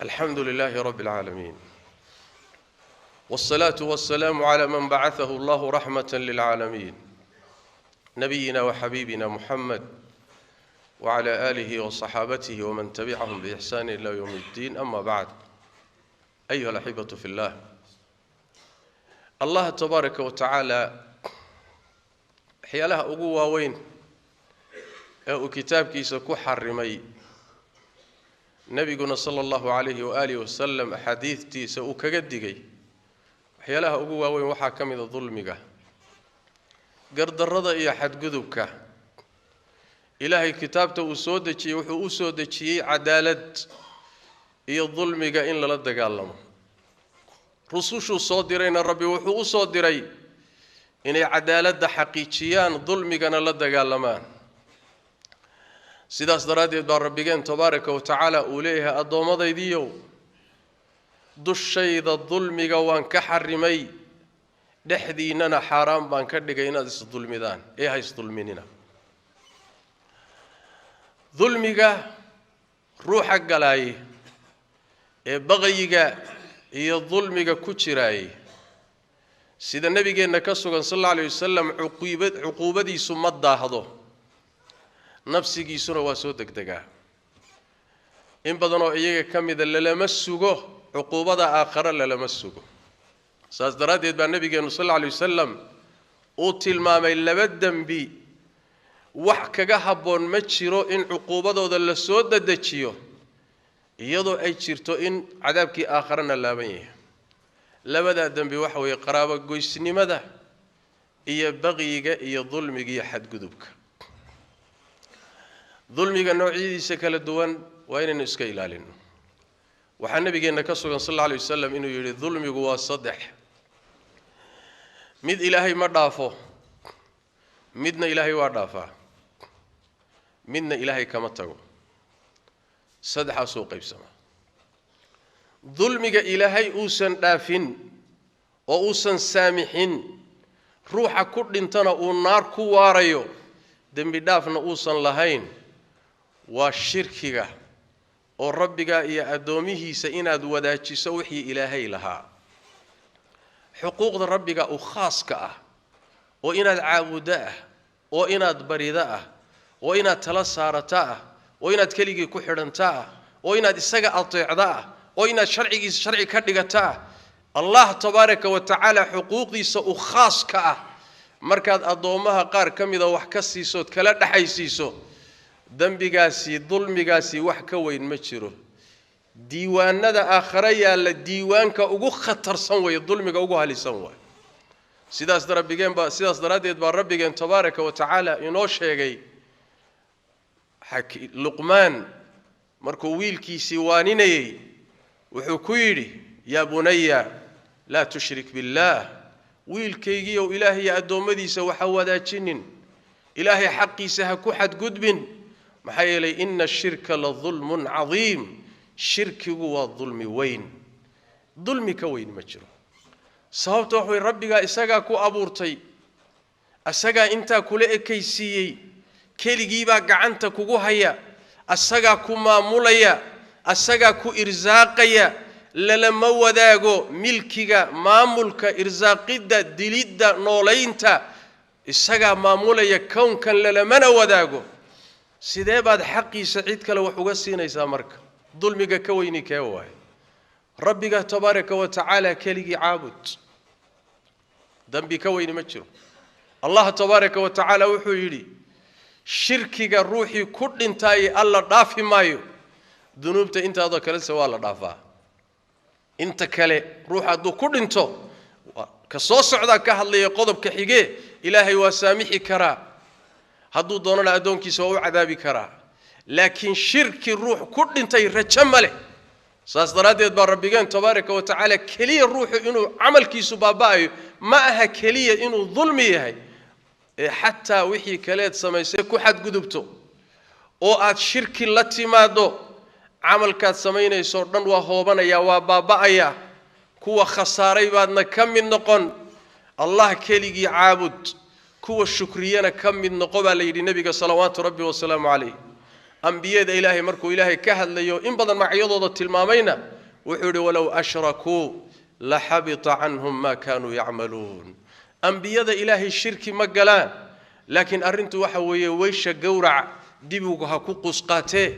الحمد لله رب العالمين والصلاة والسلام على من بعثه الله رحمة للعالمين نبينا وحبيبنا محمد وعلى آله وصحابته ومن تبعهم بإحسان إلى يوم الدين أما بعد أيها الأحبة في الله تبارك وتعالى حيالها أقوى وين كتاب كيس كحرمي نبينا صلى الله عليه وآله وسلم حديثتي سأكجدجي حيالها أقوى وين وحكم الظلمجة قرد الرضا يا حد جذبك إلهي كتابته وسودتي وسودتي عدالة هي الظلمجة إن لا تجعلهم رسوش الصادرين الرب وحو صادري إن عدالة حقيقيان ظلمجة لا تجعلمان سيداس درادي بار ربيجين تبارك وتعالى أوليها الضوامضي ديو دشيد الظلم جوان كحرمي دحديننا حرام بان كدغينا ديس الظلمدان ايه هاي الظلميننا ظلميغا روحا غلاي ايه بغيغا هي ظلميغا كجيراي سيدا نبينا كسوغان صلى الله عليه وسلم عقوبتيسو ما داهدو nafsigiisuna waa soo degdegaa in badan oo iyaga kamid lama sugo cuquubada aakhira lama sugo saas daraadeed baa nabigeenu sallallahu alayhi wasallam uu tilmaamay laba dambi wax kaga haboon ma jiro in cuquubadooda la soo dadejiyo iyadoo ay jirto in cadaabkii aakhirana laaban yahay labada dambi waxa way qaraabo goysnimada iyo baqiyiga iyo dulmiga iyo xadgudubka ظلمي النوعي سكال الدوان وين نسك إلالين وحنبي جينا كسر صلى الله عليه وسلم إنه يري ظلمي جوا الصدح مد إلهي مردافه مدنا إلهي وردافه مدنا إلهي كما تقول صدح سوق بسما ظلمي إلهي أوسن دافن وأوسن سامحين روح كل انتنا والنار كواريو دم بدافن أوسن لهين والشركة والربك يا أدومه سئناد وداج سوحي إلهي لها حقوق ربك أخاصك وإناد عابداء وإناد بريداء وإناد تلسارتاء وإناد كليك كحرنتاء وإناد السجا أطيعداء وإناد شرعي كدغتاء الله تبارك وتعالى حقوق دي سأخاصك markaad adoomaha qaar kamida wax ka siisood kala dhaxaysiiso dambigaasi dulmigaasi wax ka weyn ma jiro diiwaanada aakhira yaala diiwaanka ugu khatarsan way dulmiga ugu halisan way sidaas daraadeed baa rabbigeen tabaaraka wa tacaala inoo sheegay luqmaan markuu wiilkiisii waaninayay wuxuu ku yidhi yaa bunayya laa tushrik billah wiilkaygiiyo ilaahay adoomadiisa waxa wadaajinin ilaahay xaqiisa ha ku xadgudbin maxaa yeelay inna ash-shirka la dhulmun cadiim shirkigu waa dhulmi weyn dhulmi ka weyn ma jiro sababtoo way rabbiga isaga ku abuurtay asaga inta kula ekaysiiyay keligii baa gacanta kugu haya asaga ku maamulaya asaga ku irsaaqaya لما وداغو ملكيغا مامولكا ارزاقيدا ديليدا نولينتا اسغا ماموليا كون كان لما وداغو سيده بعد حقي سعيد كلا wax uga siinaysa marka dulmiga ka weyni ka waay rabbiga tabaaraka wa taala kaligi caabud dambi ka weyni ma jiro allah tabaaraka wa taala wuxuu yiri shirkiga ruuxi ku dhintay alla dhaafi maayo dunuubta intaada kale waa la dhaafaa انت كله روح ادو كدنتو كسو سودا كهدلي قودبك خيغه الهي واسامحي كرا هدو دوننا ادونكيس او عذابي كرا لكن شرك الروح كدنتي رجمله ساس دراديد با ربيغان تبارك وتعالى كلي الروح انه عملكيسو باباي ما اها كليه انه ظلمي يحي حتى وحي كليد سميسه كو حد غدبتو او اد شرك لا تيمادو عملكات سمينيسو دن وا هوبانيا وا بابايا كوا خساري بادنا كميد نقون الله كليغي عابد كوا شكرينا كميد نقو با ليدي نبيga صلوات ربي وسلام عليه ambiyada ilaahay markuu ilaahay ka hadlayo in badan magacyadooda tilmaamayna wuxuu yiri walaw ashraku la habita anhum ma kanu ya'malun ambiyada ilaahay shirki ma galaan laakiin arintu waxa weeye weysha gowrac dibuga ha ku qusqaatee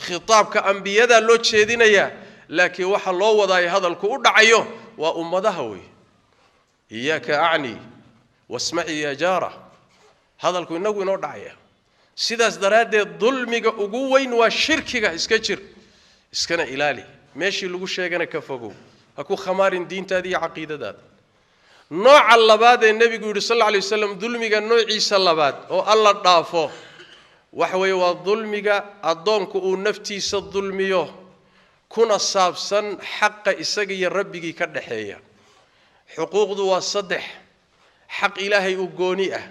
khitaabka ambiyada loo jeedinaya laakiin waxa loo wadaay hadalku u dhacayo waa ummadaha way iyaka aani wasma'i ya jara hadalku inagu inoo dhacaya sidaas daraadeed dulmiga ugu weyn waa shirkiga iska jir iskana ilaali meeshii lagu sheegana ka fogow ha ku khamaarin diintaada iyo caqiidadaada nooca labaad ee nabigu yiri sallallahu alayhi wasallam dulmiga noociisa labaad oo alla dhaafo waxa weeye waa dulmiga adoonku uu naftiisa dulmiyo kuna saabsan xaqa isaga iyo rabbigii ka dhaxeeya xuquuqdu waa saddex xaq ilaahay u gooni ah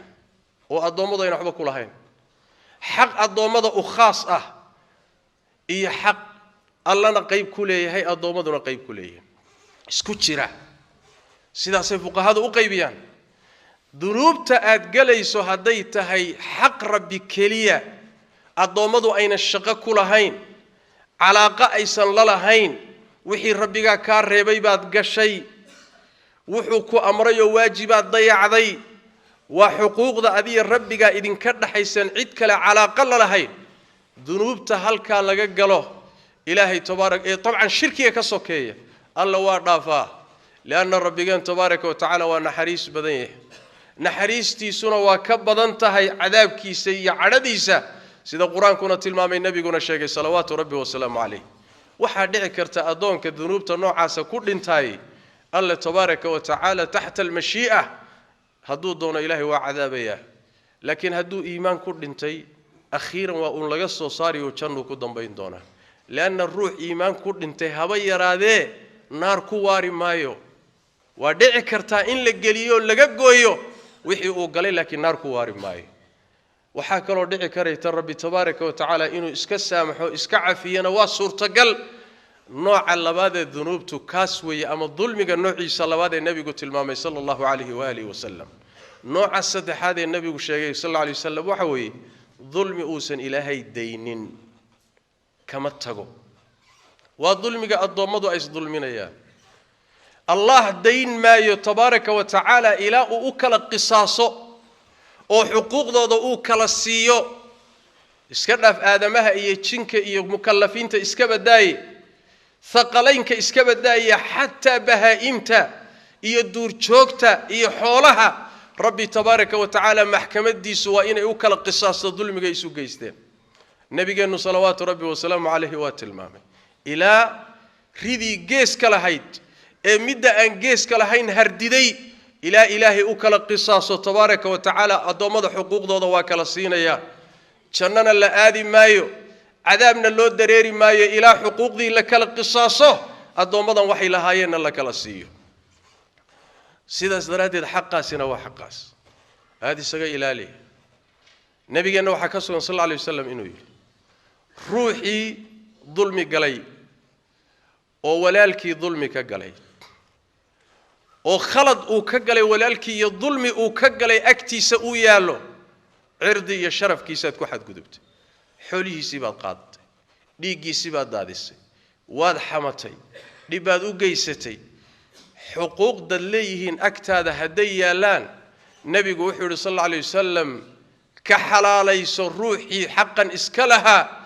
oo adoomadu ayna waxba ku lahayn xaq adoomada u khaas ah iyo xaq allana qayb ku leeyahay adoomaduna qayb ku leeyahay isku jira sidaas ay fuqahadu u qaybiyaan dunuubta aad galayso haday tahay xaq rabbi kaliya adoomadu ayna shaqo ku lahayn calaaqa aysan la lahayn wixii rabbiga ka reebay baad gashay wuxuu ku amrayo waajibaad dayacday waa xuquuqda adiga rabbiga idin ka dhaxaysan cid kale calaaqa la lahayn dunuubta halka laga galo ilaahay tabaarak tabcan shirkiga ka sokeeya alla waa dhaafaa لأن ربنا تبارك وتعالى ونحريس بدنيه نحريستي سنة وكبدنتها عذاب كيسي عرديسة سيدا القرآن كنا تلمام النبي كنا شيخ صلوات ربي والسلام عليه واحد ذكرت أدون كذنوب تنوع عسى كل انتهي الله تبارك وتعالى تحت المشيئة هدو دون إلهي وعذابيه لكن هدو إيمان كل انتهي أخيرا وأن لقصه صاري وشنو كدن بين دونه لأن الروح إيمان كل انتهي هبي راده نار كواري مايو ودعي كرتا إن لقليو لقاقويو وحي قليل لكن نار كواري مايو وحاك الله دعي كريتا ربي تبارك وتعالى إنو إسكا سامحو إسكا عفينا واسور تقل نوع اللباد الذنوب تكاسوي أما الظلمي النوعي صلوات النبي قلت المامي صلى الله عليه وآله وسلم نوع السدح هذا النبي صلى الله عليه وسلم وحوي ظلم أوسن إلهي دينين كما اتقو والظلمي الضمضو أيس ظلمين إياه الله دين ما يتبارك وتعالى إلى أوكل قصاصه أو حقوق ذو أوكل السيو إسكبنا في آدمها يجينك مكلفين إسكب الداي ثقلين كإسكب الداي حتى بهائمتا يدور شوكتا يحولها ربي تبارك وتعالى محكمة دي سوائن أوكل قصاص الظلم جيسو جيستين نبي قال صلوات ربي وسلام عليه واتلمامه إلى ريدي جيس كلاهيد مدة أن جيس كلاهين هرديدي إلى إلهي أكل قصاص تبارك وتعالى أضمد حقوق ذو وكل الصين يا شننا الآدي مايو عذابنا اللود دريري مايو إلى حقوق ذي لكل قصاصه أضمد وحي لهاين لكل الصيو سيدا سدرات الحقاس سنا وحقاس هذه سجى إلهي نبي جنوا حكسوا صلى الله عليه وسلم إنه روحي ظلمي قلي أو ولالكي ظلمي كقلي أو خلد أو كقلي ولالكي ظلمي أو كقلي أكتي سويالو عرضي يا شرف كيسات كحد قدبت حولي سباد قاد ديجي سباد دادس واد حمتي لباد وجيستي حقوق دليهن أكتاد هدية لان نبي وحده صلى الله عليه وسلم كحلالي روحي حقا إسكلها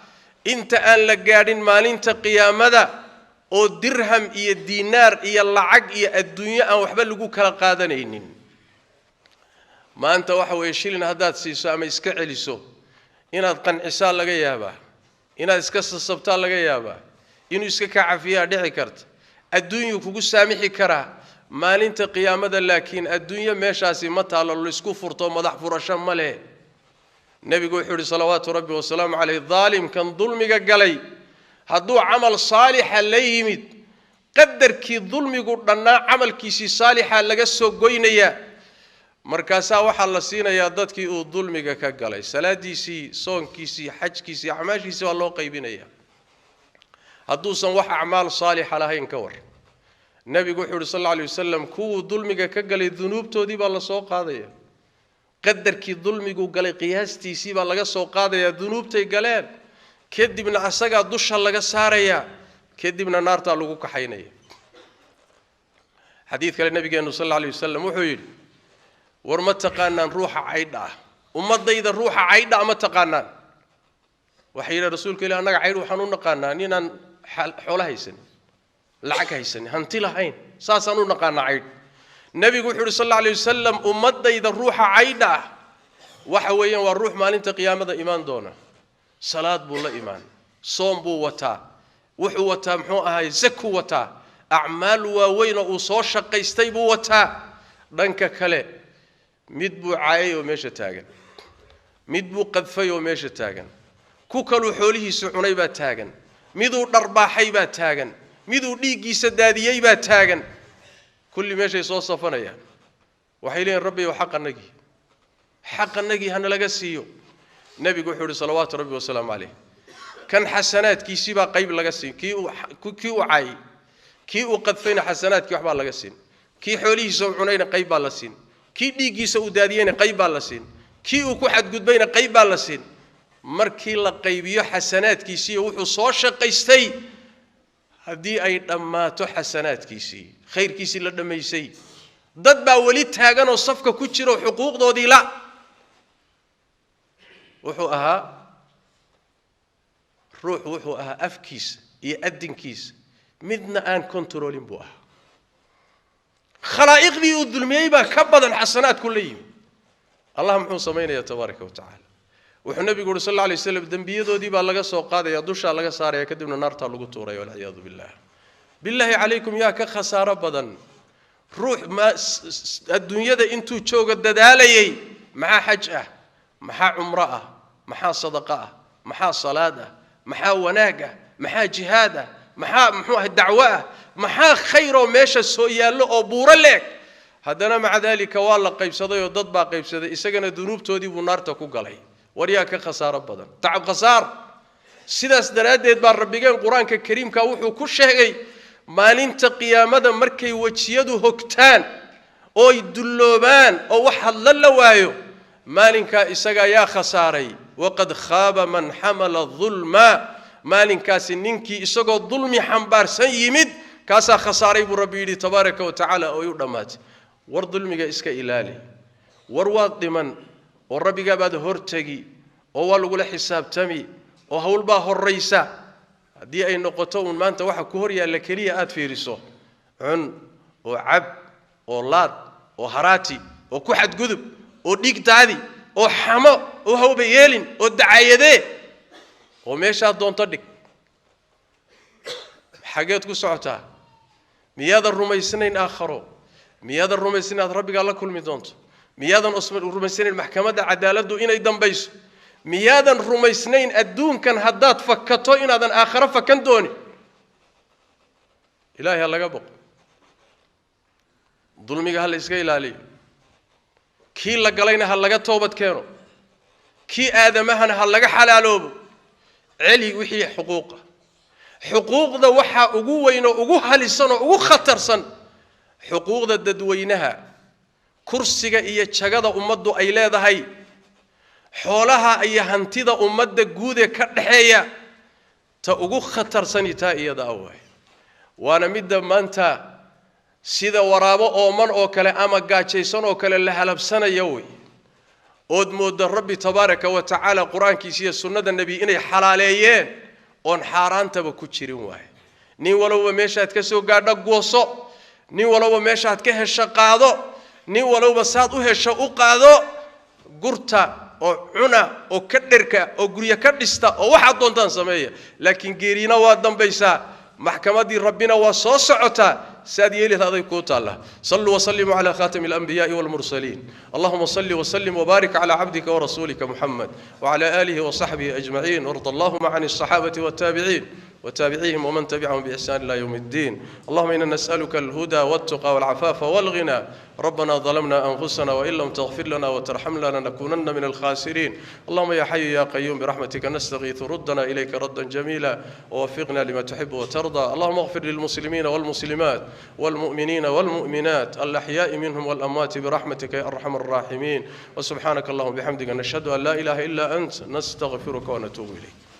أنت أن لقارن مالين قيامة أو درهم إيا الدينار إيا اللعق إيا الدنيا أو حبل لقو كلا قادنين ما أنت وحوي يشيلن هدات سيسو أما إسكعليسو إن أدقن عسال لغا يابا إن أدسكس السبتال لغا يابا إنو إسكا عفيا دعي كرت الدنيا كوكو سامحي كرا مالين قيامة لكن الدنيا ميشاسي متى الله إسكو فرطو مدح فرشان ماله نبي قول صلوات ربي والسلام عليه الظالم كان ظلمي قلي هدو عمل صالح اللي يمد قدر كي ظلمي قلنا عمل كيسي صالح لقسو قوينيا مركاسا وحال سينا يا دادكي او ظلمي قلي سلا ديسي صون كيسي حج كيسي عماش كيسي والله قيبينيا هدو صنوح أعمال صالحة لهين كور النبي قول صلى الله عليه وسلم كو ظلمي قلي الذنوب تودي بالله سوق هذا قدر كي ظلمي قلي قياستي سيبا لقى سوق هذا ذنوب تيقلين kadibna asaga dusha laga saaraya kadibna naarta lagu kaxaynaya xadiis kale nabigeenu sallallahu alayhi wasallam wuxuu yiri war ma taqaanaan ruuxa caydha ummadayda ruuxa caydha ma taqaanaan waxay rasuulka ilaahay anaga cayd waxaan u naqaanaa inaan xoolo haysan lacag haysan hanti lahayn saasaan u naqaanaa cayd nabigu wuxuu sallallahu alayhi wasallam ummadayda ruuxa caydha waxa weeyaan waa ruux maalinta qiyaamada iimaan doona salaad buu la iimaan soom buu wataa wuxuu wataa muxuu ahay zaku wataa acmaal waaweyn oo soo shaqaystay buu wataa dhanka kale mid buu caayay oo meesha taagan mid buu qadfay oo meesha taagan ku kale xoolihiisa cunay baa taagan miduu dharbaaxay baa taagan miduu dhiigiisa daadiyay baa taagan kulli meeshay soo safanayaan waxay leeyeen rabbi wa xaqanagi hana laga siiyo nabigu wuxuu yiri salawaatu rabbi wa salaam alayhi kan xasanaadkiisi baa qayb laga siin kii uu caayay kii uu qadfayna xasanaadkii waxba laga siin kii xoolihiisa cunayna qayb baa la siin kii dhiigiisa uu daadiyayna qayb baa la siin kii uu ku xadgudbayna qayb baa la siin markii la qaybiyo xasanaadkiisii wuxuu soo shaqaystay hadii ay dhamaato xasanaadkiisii khayrkiisii la dhameysay dad baa wali taagan oo safka ku jiro xuquuqdoodii la wuxuu ahaa afkiisa iyo adinkiisa midna aan controlling buu ahaa khalaa'iqdii uu dulmiyay baa ka badan xasanaad ku leeyim allah muxuu sameeyaa tabaaraka wa taala wuxuu nabigu sallallahu alayhi wasallam dambiyadoodii baa laga soo qaadaya dusha laga saaraya kadibna naarta lagu tuuray wal iyad billahi alaykum ya ka khasaara badan ruux ma adduunyada intuu jooga dadaalayay maxaa xaj ah maxaa umra ah maxaa sadaqa ah maxaa salaad ah maxaa wanaag ah maxaa jihaad ah maxaa muxuu ah dacwo ah maxaa khayr oo meesha soo yaalo oo buuro leeg hadana maca dalika waa la qaybsaday oo dad baa qaybsaday isagana dunuubtoodii buu naarta ku galay wariya ka khasaaro badan tacab khasaar sidaas daraadeed baa rabbigeen quraanka kariimka wuxuu ku sheegay maalinta qiyaamada markay wajiyadu hogtaan oo ay duloobaan oo waxa la waayo maalinka isaga yaa khasaaray waqad khaba man hamala dhulma maalinkaasi ninkii isagoo dulmi xambaarsan yimid kaasa khasaaray buu rabbi yiri tabaaraka wa taala oo uu dhamaatay war dulmiga iska ilaali war waad dhiman oo rabbiga baad hortagi oo waa lagu la xisaabtami oo hawlba horeysa hadii ay noqoto un maanta waxa ku hor yaala kaliya aad fiiriso cun oo cab oo laad oo haraati oo ku xadgudub oo dhigtaadi oo xamo oo hawba yeelin oo dacaayade oo meesha doonto dhig xageed ku socotaa miyada rumaysnayn aakhiro miyada rumaysnayn rabbiga la kulmi doonto miyadan rumaysnayn maxkamadda cadaaladdu inay dambayso miyadan rumaysnayn adduunkan haddaad fakato inaadan aakhiro fakan dooni ilaahay laga boqo dulmiga hal iska ilaaliyo kii la galayna hal laga toobad keeno kii aadamahana hal laga xalaaloobo celi wixii xuquuqda waxa ugu weyn oo ugu halisan oo ugu khatarsan xuquuqda dadweynaha kursiga iyo jagada ummaddu ay leedahay xoolaha ay hantida ummadda guud ee ka dhaxeeya ta ugu khatarsan taa iyada away waana midda maanta sida waraabo ooman oo kale ama gaajaysan oo kale la halabsanayo way ood moodo rabbi tabaaraka wa taala quraankiisa iyo sunnada nabi inay xalaaleeyeen oon xaaraantaba ku jirin waay nin walba meeshaad ka soo gaadho gooso nin walba meeshaad ka hesho qaado nin walba saad u hesho u qaado gurta oo cuna oo ka dherka oo guriga ka dhista oo waxa doontaan sameeya laakiin geerina waa dambaysa maxkamadii rabbina waa soo socota ساد يلي هذا يكوت الله صلوا وسلموا على خاتم الأنبياء والمرسلين اللهم صل وسلم وبارك على عبدك ورسولك محمد وعلى آله وصحبه أجمعين وارض اللهم عن الصحابة والتابعين وتابعيهم ومن تبعهم بإحسان إلى يوم الدين اللهم إنا نسألك الهدى والتقى والعفاف والغنى ربنا ظلمنا أنفسنا وإن لم تغفر لنا وترحمنا لنكونن من الخاسرين اللهم يا حي يا قيوم برحمتك نستغيث ردنا إليك ردا جميلا ووفقنا لما تحب وترضى اللهم اغفر للمسلمين والمسلمات والمؤمنين والمؤمنات الأحياء منهم والأموات برحمتك يا أرحم الراحمين وسبحانك اللهم بحمدك نشهد أن لا إله إلا أنت نستغفرك ونتوب إليك